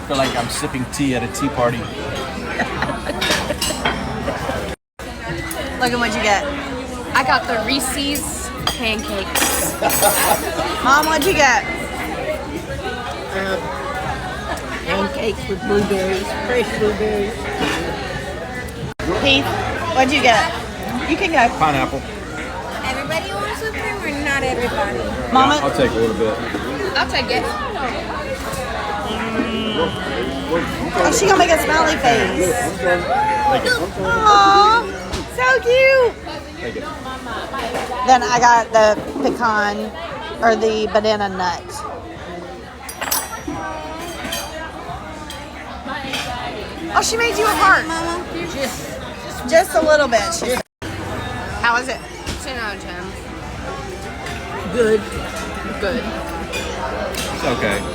feel like I'm sipping tea at a tea party. Look at what you get. I got the Reese's pancakes. Mom, what'd you get? Pancakes with blueberries, fresh blueberries. Heath, what'd you get? You can go. Pineapple. Everybody wants whipped cream or not everybody? Mama, I'll take a little bit. I'll take it. oh, she gonna make a smiley face. Take it. Aww, so cute. Take it. Then I got the pecan or the banana nut. Oh, she made you a heart, Mama. Just a little bit. She said. How is it? 10 out of 10. Good. Good. It's okay.